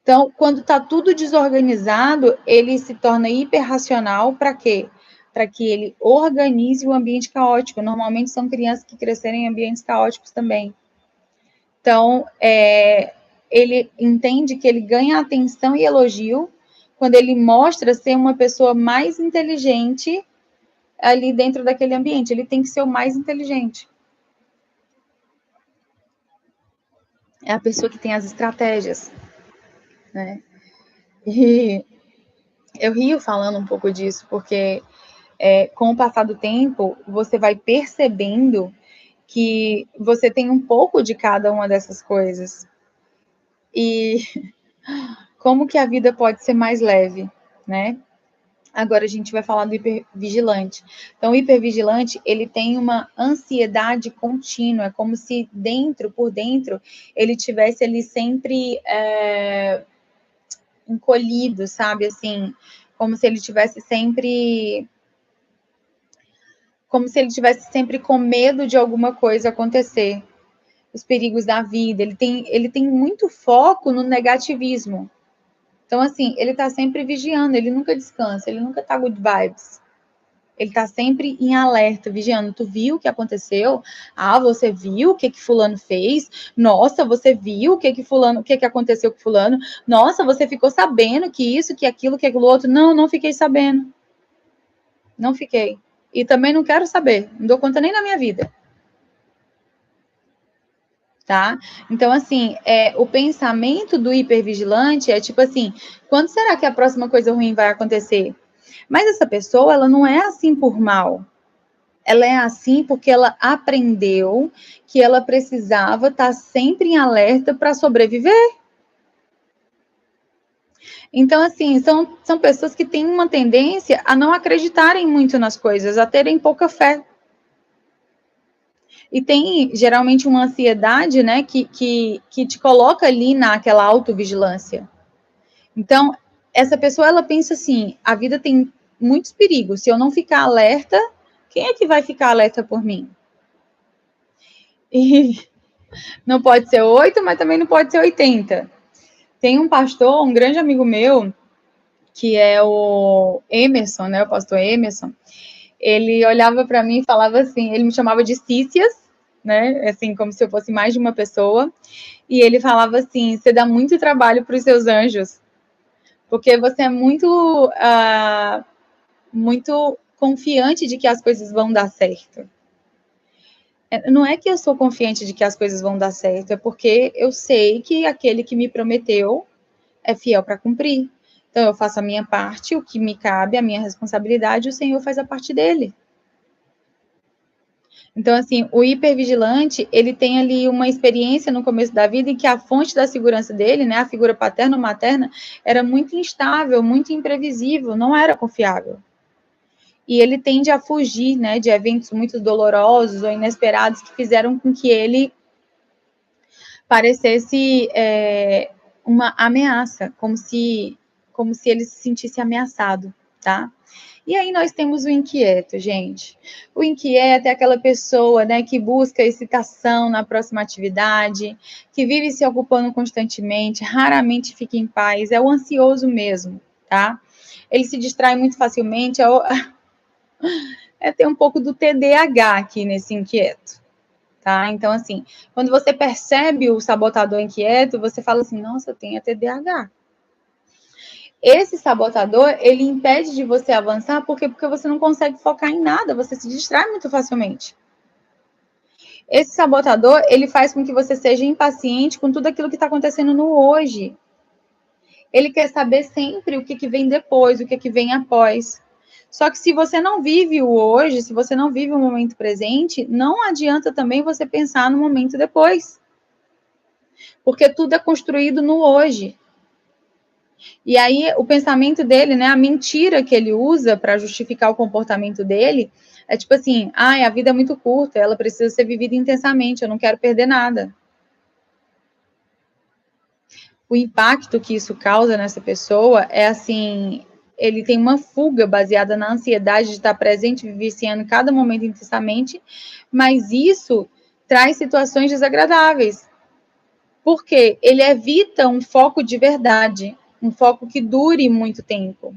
Então, quando está tudo desorganizado, ele se torna hiperracional para quê? Para que ele organize o ambiente caótico. Normalmente são crianças que cresceram em ambientes caóticos também. Então, ele entende que ele ganha atenção e elogio quando ele mostra ser uma pessoa mais inteligente ali dentro daquele ambiente. Ele tem que ser o mais inteligente. É a pessoa que tem as estratégias, né? E eu rio falando um pouco disso, porque com o passar do tempo, você vai percebendo que você tem um pouco de cada uma dessas coisas. E como que a vida pode ser mais leve, né? Agora a gente vai falar do hipervigilante. Então, o hipervigilante, ele tem uma ansiedade contínua, é como se por dentro, ele tivesse ali sempre encolhido, sabe? Assim, como se ele tivesse sempre com medo de alguma coisa acontecer, os perigos da vida. Ele tem muito foco no negativismo. Então, assim, ele tá sempre vigiando, ele nunca descansa, ele nunca tá good vibes. Ele tá sempre em alerta, vigiando. Tu viu o que aconteceu? Ah, você viu o que fulano fez? Nossa, você viu o que aconteceu com fulano? Nossa, você ficou sabendo que isso, que aquilo outro? Não, não fiquei sabendo. Não fiquei. E também não quero saber. Não dou conta nem na minha vida. Tá? Então, assim, o pensamento do hipervigilante é tipo assim, quando será que a próxima coisa ruim vai acontecer? Mas essa pessoa, ela não é assim por mal. Ela é assim porque ela aprendeu que ela precisava estar sempre em alerta para sobreviver. Então, assim, são pessoas que têm uma tendência a não acreditarem muito nas coisas, a terem pouca fé. E tem, geralmente, uma ansiedade, né, que te coloca ali naquela autovigilância. Então, essa pessoa, ela pensa assim, a vida tem muitos perigos, se eu não ficar alerta, quem é que vai ficar alerta por mim? E não pode ser 8, mas também não pode ser 80. Tem um pastor, um grande amigo meu, que é o Emerson, né, o pastor Emerson, ele olhava para mim e falava assim, ele me chamava de Cícias, né, assim, como se eu fosse mais de uma pessoa, e ele falava assim, você dá muito trabalho para os seus anjos, porque você é muito confiante de que as coisas vão dar certo. Não é que eu sou confiante de que as coisas vão dar certo, é porque eu sei que aquele que me prometeu é fiel para cumprir. Então, eu faço a minha parte, o que me cabe, a minha responsabilidade, o Senhor faz a parte dele. Então, assim, o hipervigilante, ele tem ali uma experiência no começo da vida em que a fonte da segurança dele, né, a figura paterna ou materna, era muito instável, muito imprevisível, não era confiável. E ele tende a fugir, né, de eventos muito dolorosos ou inesperados que fizeram com que ele parecesse uma ameaça, como se ele se sentisse ameaçado, tá? E aí nós temos o inquieto, gente. O inquieto é aquela pessoa, né, que busca excitação na próxima atividade, que vive se ocupando constantemente, raramente fica em paz, é o ansioso mesmo, tá? Ele se distrai muito facilmente, tem um pouco do TDAH aqui nesse inquieto, tá? Então, assim, quando você percebe o sabotador inquieto, você fala assim, nossa, eu tenho TDAH. Esse sabotador, ele impede de você avançar, porque você não consegue focar em nada, você se distrai muito facilmente. Esse sabotador, ele faz com que você seja impaciente com tudo aquilo que está acontecendo no hoje. Ele quer saber sempre o que vem depois, o que vem após. Só que se você não vive o hoje, se você não vive o momento presente, não adianta também você pensar no momento depois. Porque tudo é construído no hoje. E aí o pensamento dele, né, a mentira que ele usa para justificar o comportamento dele é tipo assim, a vida é muito curta, ela precisa ser vivida intensamente, eu não quero perder nada. O impacto que isso causa nessa pessoa é assim, ele tem uma fuga baseada na ansiedade de estar presente, vivenciando cada momento intensamente, mas isso traz situações desagradáveis. Porque ele evita um foco de verdade, um foco que dure muito tempo.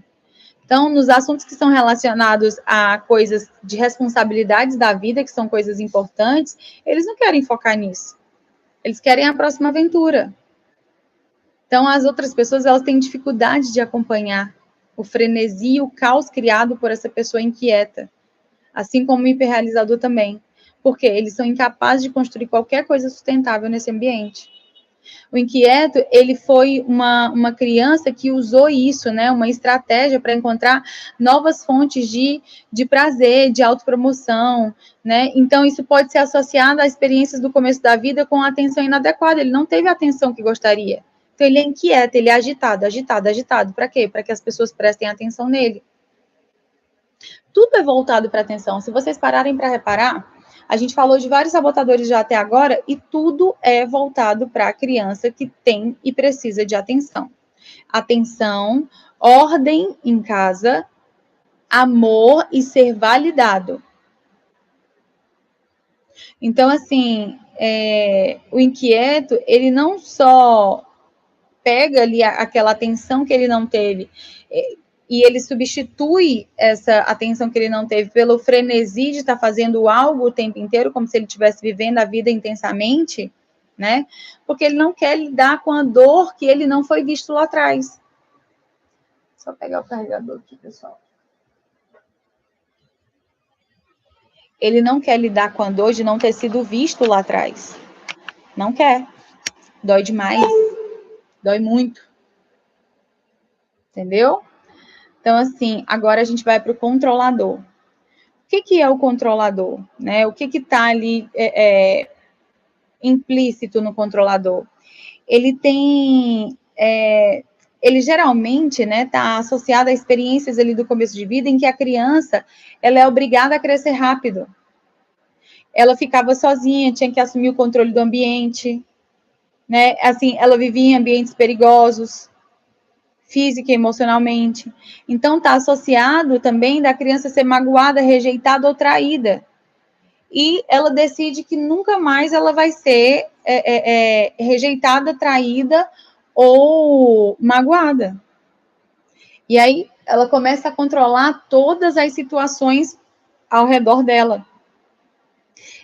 Então, nos assuntos que são relacionados a coisas de responsabilidades da vida, que são coisas importantes, eles não querem focar nisso. Eles querem a próxima aventura. Então, as outras pessoas, elas têm dificuldade de acompanhar o frenesi e o caos criado por essa pessoa inquieta. Assim como o hiperrealizador também. Porque eles são incapazes de construir qualquer coisa sustentável nesse ambiente. O inquieto, ele foi uma criança que usou isso, né, uma estratégia para encontrar novas fontes de prazer, de autopromoção, né? Então, isso pode ser associado a experiências do começo da vida com atenção inadequada. Ele não teve a atenção que gostaria. Então, ele é inquieto, ele é agitado, agitado, agitado. Para quê? Para que as pessoas prestem atenção nele. Tudo é voltado para atenção. Se vocês pararem para reparar, a gente falou de vários sabotadores já até agora e tudo é voltado para a criança que tem e precisa de atenção. Atenção, ordem em casa, amor e ser validado. Então, assim, o inquieto, ele não só pega ali aquela atenção que ele não teve e ele substitui essa atenção que ele não teve pelo frenesi de estar fazendo algo o tempo inteiro, como se ele estivesse vivendo a vida intensamente, né? Porque ele não quer lidar com a dor que ele não foi visto lá atrás. Só pegar o carregador aqui, pessoal. Ele não quer lidar com a dor de não ter sido visto lá atrás. Não quer. Dói demais. Dói muito. Entendeu? Então, assim, agora a gente vai para o controlador. O que é o controlador? Né? O que está ali implícito no controlador? Ele tem... ele geralmente está associado a experiências ali do começo de vida em que a criança ela é obrigada a crescer rápido. Ela ficava sozinha, tinha que assumir o controle do ambiente, né? Assim, ela vivia em ambientes perigosos, física e emocionalmente. Então, está associado também da criança ser magoada, rejeitada ou traída. E ela decide que nunca mais ela vai ser rejeitada, traída ou magoada. E aí, ela começa a controlar todas as situações ao redor dela.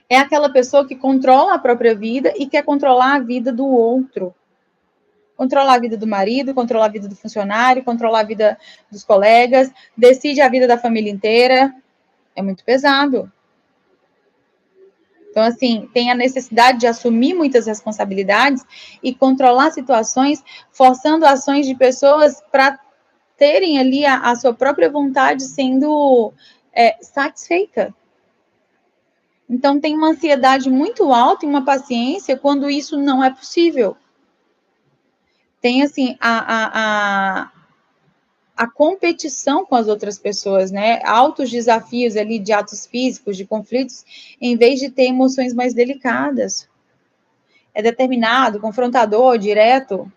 É aquela pessoa que controla a própria vida e quer controlar a vida do outro. Controlar a vida do marido, controlar a vida do funcionário, controlar a vida dos colegas, decide a vida da família inteira. É muito pesado. Então, assim, tem a necessidade de assumir muitas responsabilidades e controlar situações, forçando ações de pessoas para terem ali a sua própria vontade sendo satisfeita. Então, tem uma ansiedade muito alta e uma paciência quando isso não é possível. Tem, assim, a competição com as outras pessoas, né? Altos desafios ali de atos físicos, de conflitos, em vez de ter emoções mais delicadas. É determinado, confrontador, direto.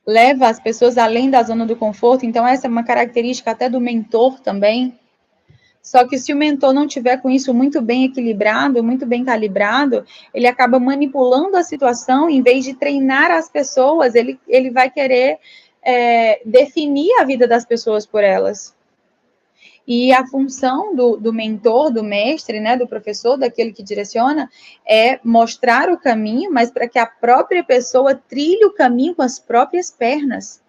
Leva as pessoas além da zona do conforto. Então, essa é uma característica até do mentor também. Só que se o mentor não tiver com isso muito bem equilibrado, muito bem calibrado, ele acaba manipulando a situação, em vez de treinar as pessoas, ele vai querer definir a vida das pessoas por elas. E a função do mentor, do mestre, né, do professor, daquele que direciona, é mostrar o caminho, mas para que a própria pessoa trilhe o caminho com as próprias pernas.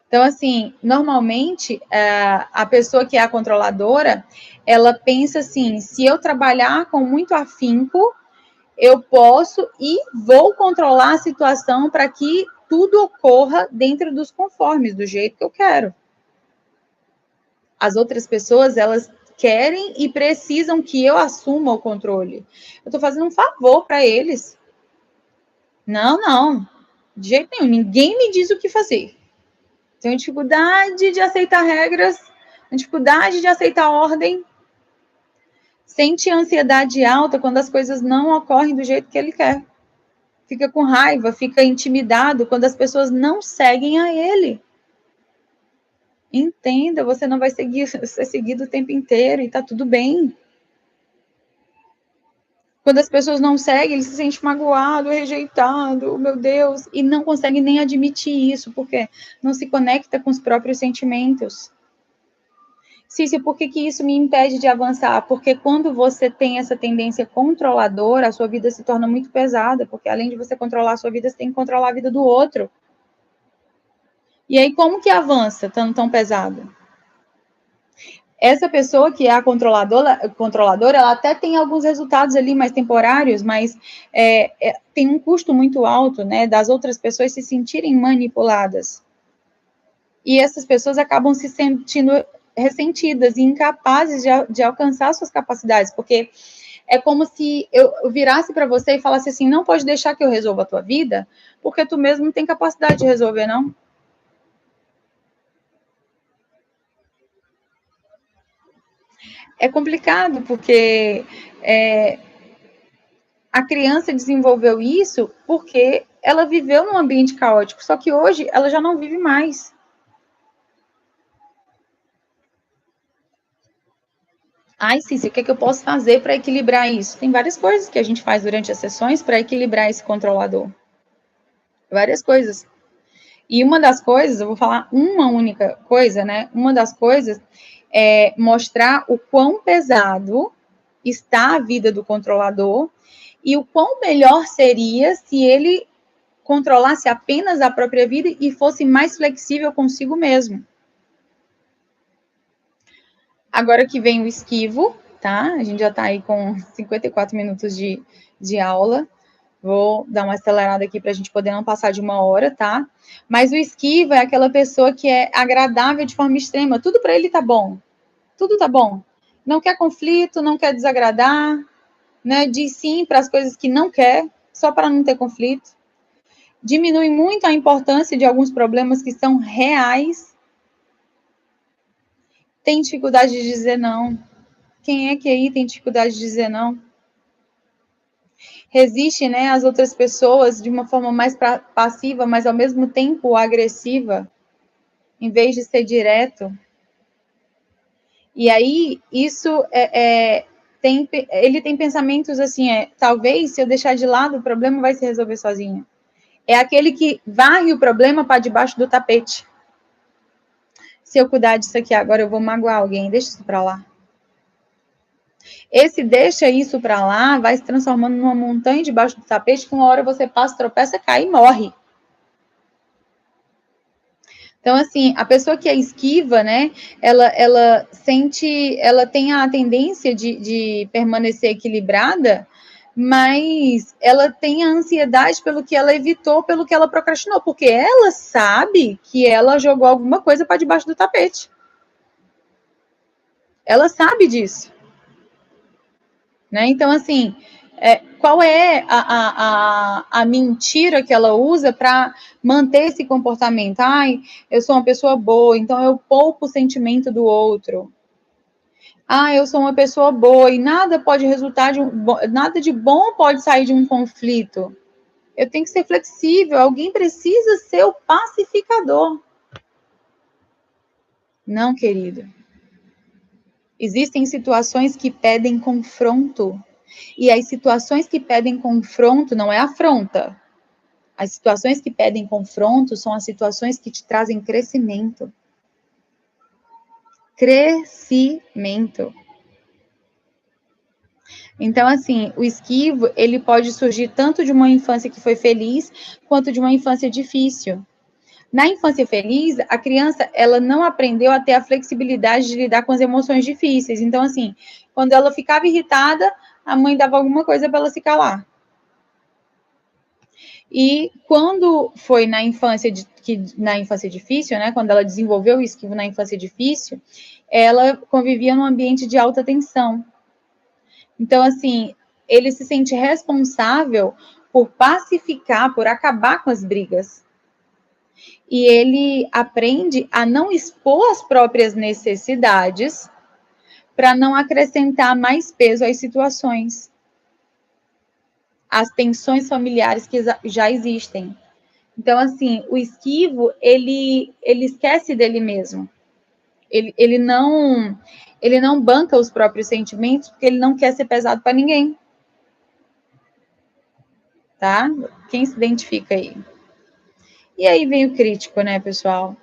Então, assim, normalmente, a pessoa que é a controladora, ela pensa assim, se eu trabalhar com muito afinco, eu posso e vou controlar a situação para que tudo ocorra dentro dos conformes, do jeito que eu quero. As outras pessoas, elas querem e precisam que eu assuma o controle. Eu estou fazendo um favor para eles. Não. De jeito nenhum. Ninguém me diz o que fazer. Tenho dificuldade de aceitar regras, dificuldade de aceitar ordem. Sente ansiedade alta quando as coisas não ocorrem do jeito que ele quer. Fica com raiva, fica intimidado quando as pessoas não seguem a ele. Entenda, você não vai ser seguido o tempo inteiro e tá tudo bem. Quando as pessoas não seguem, ele se sente magoado, rejeitado, meu Deus, e não consegue nem admitir isso, porque não se conecta com os próprios sentimentos. Cícia, por que isso me impede de avançar? Porque quando você tem essa tendência controladora, a sua vida se torna muito pesada, porque além de você controlar a sua vida, você tem que controlar a vida do outro. E aí, como que avança estando tão pesado? Essa pessoa que é a controladora, ela até tem alguns resultados ali mais temporários, mas tem um custo muito alto, né, das outras pessoas se sentirem manipuladas. E essas pessoas acabam se sentindo ressentidas e incapazes de alcançar suas capacidades, porque é como se eu virasse para você e falasse assim, não pode deixar que eu resolva a tua vida, porque tu mesmo não tem capacidade de resolver, não. É complicado, porque a criança desenvolveu isso porque ela viveu num ambiente caótico, só que hoje ela já não vive mais. Ai, Cícia, o que é que eu posso fazer para equilibrar isso? Tem várias coisas que a gente faz durante as sessões para equilibrar esse controlador. Várias coisas. E uma das coisas, eu vou falar uma única coisa, né? Uma das coisas é mostrar o quão pesado está a vida do controlador e o quão melhor seria se ele controlasse apenas a própria vida e fosse mais flexível consigo mesmo. Agora que vem o esquivo, tá? A gente já tá aí com 54 minutos de aula. Vou dar uma acelerada aqui para a gente poder não passar de 1 hora, tá? Mas o esquivo é aquela pessoa que é agradável de forma extrema. Tudo para ele tá bom. Tudo tá bom. Não quer conflito, não quer desagradar, né? Diz sim para as coisas que não quer, só para não ter conflito. Diminui muito a importância de alguns problemas que são reais. Tem dificuldade de dizer não. Quem é que aí tem dificuldade de dizer não? Resiste, né, às outras pessoas de uma forma mais passiva, mas ao mesmo tempo agressiva, em vez de ser direto. E aí, isso ele tem pensamentos assim, talvez se eu deixar de lado, o problema vai se resolver sozinho. É aquele que varre o problema para debaixo do tapete. Se eu cuidar disso aqui agora, eu vou magoar alguém, deixa isso para lá. Esse deixa isso para lá, vai se transformando numa montanha debaixo do tapete, que uma hora você passa, tropeça, cai e morre. Então, assim, a pessoa que é esquiva, né, ela sente, ela tem a tendência de permanecer equilibrada, mas ela tem a ansiedade pelo que ela evitou, pelo que ela procrastinou, porque ela sabe que ela jogou alguma coisa para debaixo do tapete. Ela sabe disso. Né? Então, assim, qual é a mentira que ela usa para manter esse comportamento? Ai, eu sou uma pessoa boa, então eu poupo o sentimento do outro. Ah, eu sou uma pessoa boa e nada pode resultar nada de bom pode sair de um conflito. Eu tenho que ser flexível, alguém precisa ser o pacificador. Não, querido. Existem situações que pedem confronto. E as situações que pedem confronto não é afronta. As situações que pedem confronto são as situações que te trazem crescimento. Crescimento. Então, assim, o esquivo, ele pode surgir tanto de uma infância que foi feliz, quanto de uma infância difícil. Na infância feliz, a criança, ela não aprendeu a ter a flexibilidade de lidar com as emoções difíceis. Então, assim, quando ela ficava irritada, a mãe dava alguma coisa para ela se calar. E quando foi na infância difícil, né, quando ela desenvolveu o esquivo na infância difícil, ela convivia num ambiente de alta tensão. Então, assim, ele se sente responsável por pacificar, por acabar com as brigas. E ele aprende a não expor as próprias necessidades para não acrescentar mais peso às situações, às tensões familiares que já existem. Então, assim, o esquivo, ele esquece dele mesmo. Ele não banca os próprios sentimentos porque ele não quer ser pesado para ninguém. Tá? Quem se identifica aí? E aí vem o crítico, né, pessoal?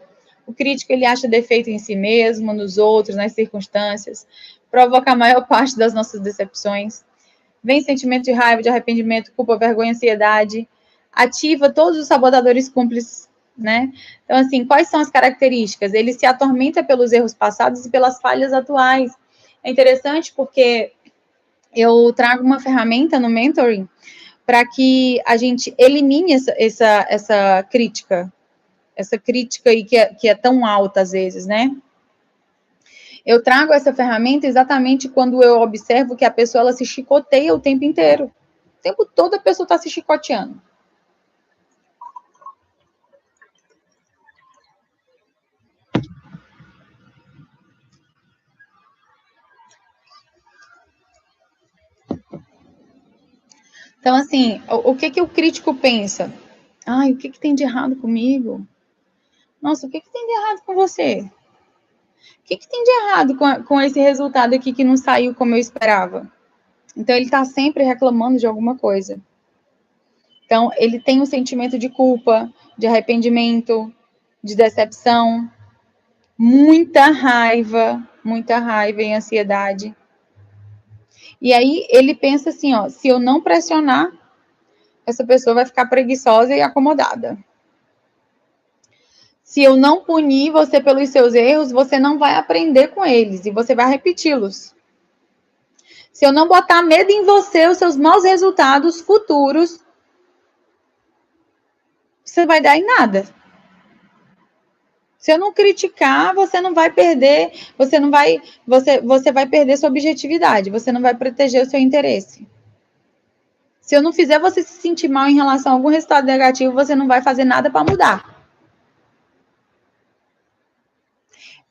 O crítico, ele acha defeito em si mesmo, nos outros, nas circunstâncias, provoca a maior parte das nossas decepções. Vem sentimento de raiva, de arrependimento, culpa, vergonha, ansiedade. Ativa todos os sabotadores cúmplices, né? Então, assim, quais são as características? Ele se atormenta pelos erros passados e pelas falhas atuais. É interessante porque eu trago uma ferramenta no mentoring para que a gente elimine essa crítica aí que é tão alta às vezes, né? Eu trago essa ferramenta exatamente quando eu observo que a pessoa ela se chicoteia o tempo inteiro. O tempo todo a pessoa está se chicoteando. Então, assim, o que o crítico pensa? Ai, o que tem de errado comigo? Nossa, o que tem de errado com você? O que tem de errado com esse resultado aqui que não saiu como eu esperava? Então, ele está sempre reclamando de alguma coisa. Então, ele tem um sentimento de culpa, de arrependimento, de decepção, muita raiva e ansiedade. E aí, ele pensa assim, ó, se eu não pressionar, essa pessoa vai ficar preguiçosa e acomodada. Se eu não punir você pelos seus erros, você não vai aprender com eles e você vai repeti-los. Se eu não botar medo em você, os seus maus resultados futuros, você vai dar em nada. Se eu não criticar, você não vai perder, você vai perder sua objetividade, você não vai proteger o seu interesse. Se eu não fizer você se sentir mal em relação a algum resultado negativo, você não vai fazer nada para mudar.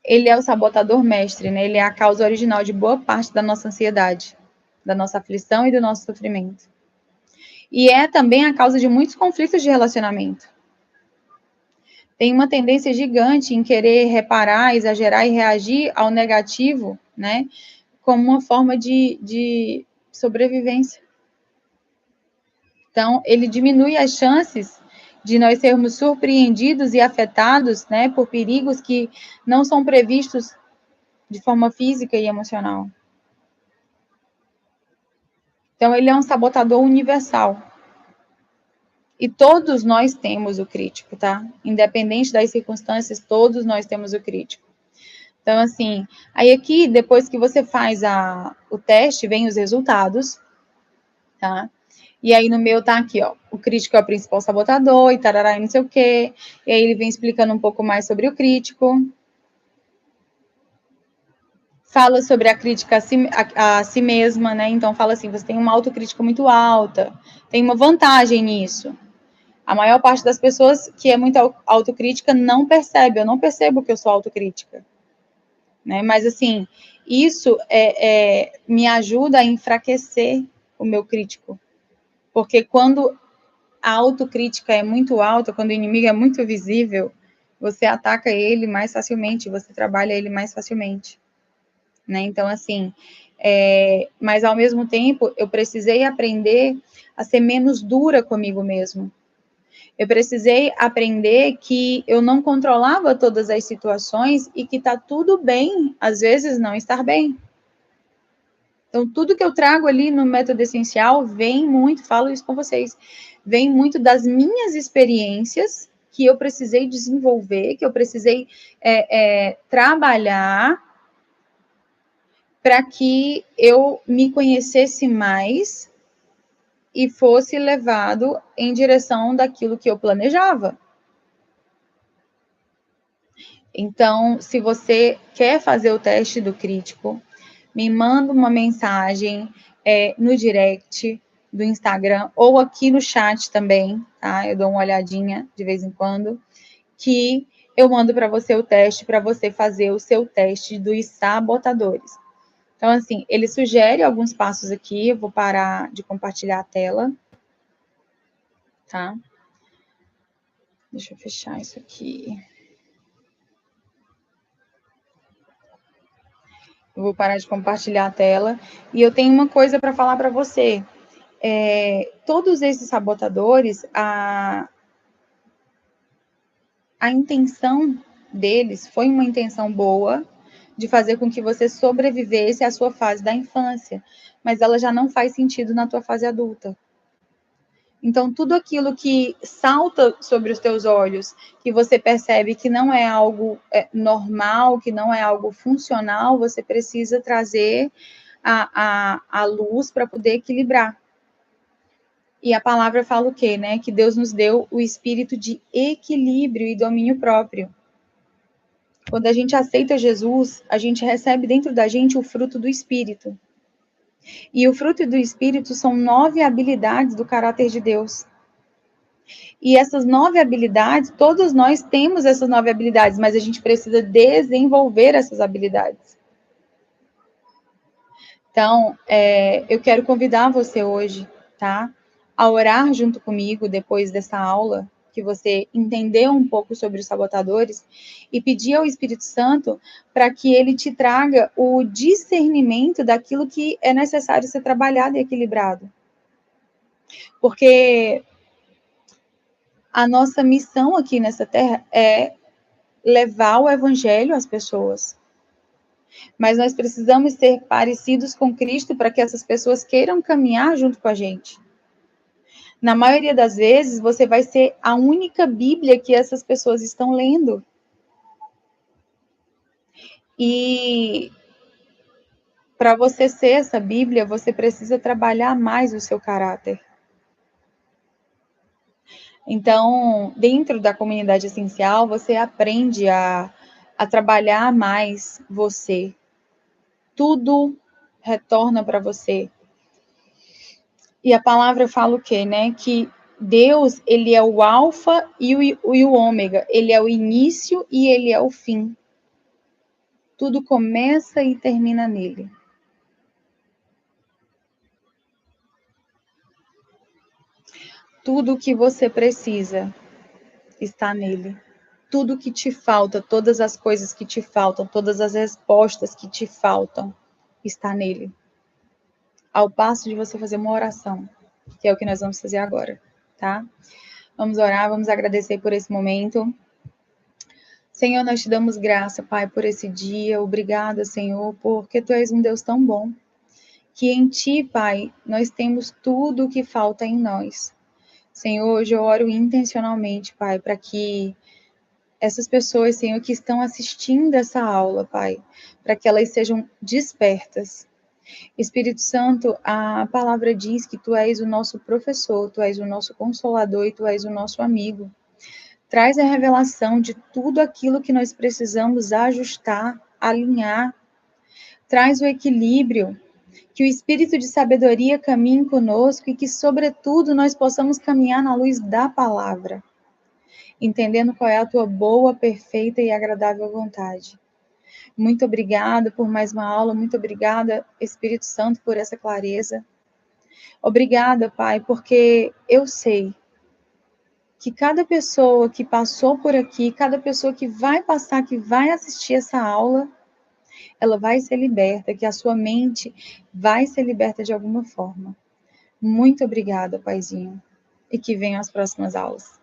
Ele é o sabotador mestre, né? Ele é a causa original de boa parte da nossa ansiedade, da nossa aflição e do nosso sofrimento. E é também a causa de muitos conflitos de relacionamento. Tem uma tendência gigante em querer reparar, exagerar e reagir ao negativo, né? Como uma forma de sobrevivência. Então, ele diminui as chances de nós sermos surpreendidos e afetados, né, por perigos que não são previstos de forma física e emocional. Então, ele é um sabotador universal. E todos nós temos o crítico, tá? Independente das circunstâncias, todos nós temos o crítico. Então, assim, aí aqui, depois que você faz o teste, vem os resultados, tá? E aí no meu tá aqui, ó, o crítico é o principal sabotador e tarará e não sei o quê. E aí ele vem explicando um pouco mais sobre o crítico. Fala sobre a crítica a si mesma, né? Então fala assim, você tem uma autocrítica muito alta, tem uma vantagem nisso. A maior parte das pessoas que é muito autocrítica não percebe, eu não percebo que eu sou autocrítica. Né? Mas assim, isso me ajuda a enfraquecer o meu crítico. Porque quando a autocrítica é muito alta, quando o inimigo é muito visível, você ataca ele mais facilmente, você trabalha ele mais facilmente. Né? Então, assim, mas ao mesmo tempo, eu precisei aprender a ser menos dura comigo mesmo. Eu precisei aprender que eu não controlava todas as situações e que tá tudo bem, às vezes, não estar bem. Então, tudo que eu trago ali no método essencial vem muito, falo isso com vocês, vem muito das minhas experiências que eu precisei desenvolver, que eu precisei trabalhar para que eu me conhecesse mais e fosse levado em direção daquilo que eu planejava. Então, se você quer fazer o teste do crítico, me manda uma mensagem no direct do Instagram ou aqui no chat também, tá? Eu dou uma olhadinha de vez em quando, que eu mando para você o teste, para você fazer o seu teste dos sabotadores. Então, assim, ele sugere alguns passos aqui, eu vou parar de compartilhar a tela, tá? Deixa eu fechar isso aqui. Eu vou parar de compartilhar a tela. E eu tenho uma coisa para falar para você. Todos esses sabotadores, a intenção deles foi uma intenção boa, de fazer com que você sobrevivesse à sua fase da infância, mas ela já não faz sentido na tua fase adulta. Então, tudo aquilo que salta sobre os teus olhos, que você percebe que não é algo normal, que não é algo funcional, você precisa trazer a luz para poder equilibrar. E a palavra fala o quê, né? Que Deus nos deu o espírito de equilíbrio e domínio próprio. Quando a gente aceita Jesus, a gente recebe dentro da gente o fruto do Espírito. E o fruto do Espírito são 9 habilidades do caráter de Deus. E essas 9 habilidades, todos nós temos essas 9 habilidades, mas a gente precisa desenvolver essas habilidades. Então, eu quero convidar você hoje, tá? A orar junto comigo depois dessa aula, que você entendeu um pouco sobre os sabotadores, e pedir ao Espírito Santo para que ele te traga o discernimento daquilo que é necessário ser trabalhado e equilibrado. Porque a nossa missão aqui nessa terra é levar o evangelho às pessoas. Mas nós precisamos ser parecidos com Cristo para que essas pessoas queiram caminhar junto com a gente. Na maioria das vezes, você vai ser a única Bíblia que essas pessoas estão lendo. E para você ser essa Bíblia, você precisa trabalhar mais o seu caráter. Então, dentro da comunidade essencial, você aprende a trabalhar mais você. Tudo retorna para você. E a palavra fala o quê, né? Que Deus, ele é o alfa e o ômega. Ele é o início e ele é o fim. Tudo começa e termina nele. Tudo o que você precisa está nele. Tudo que te falta, todas as coisas que te faltam, todas as respostas que te faltam, está nele. Ao passo de você fazer uma oração, que é o que nós vamos fazer agora, tá? Vamos orar, vamos agradecer por esse momento. Senhor, nós te damos graça, Pai, por esse dia. Obrigada, Senhor, porque Tu és um Deus tão bom. Que em Ti, Pai, nós temos tudo o que falta em nós. Senhor, hoje eu oro intencionalmente, Pai, para que essas pessoas, Senhor, que estão assistindo essa aula, Pai, para que elas sejam despertas. Espírito Santo, a palavra diz que Tu és o nosso professor, Tu és o nosso consolador e Tu és o nosso amigo. Traz a revelação de tudo aquilo que nós precisamos ajustar, alinhar. Traz o equilíbrio, que o espírito de sabedoria caminhe conosco e que, sobretudo, nós possamos caminhar na luz da palavra, entendendo qual é a tua boa, perfeita e agradável vontade. Muito obrigada por mais uma aula, muito obrigada, Espírito Santo, por essa clareza. Obrigada, Pai, porque eu sei que cada pessoa que passou por aqui, cada pessoa que vai passar, que vai assistir essa aula, ela vai ser liberta, que a sua mente vai ser liberta de alguma forma. Muito obrigada, Paizinho, e que venham as próximas aulas.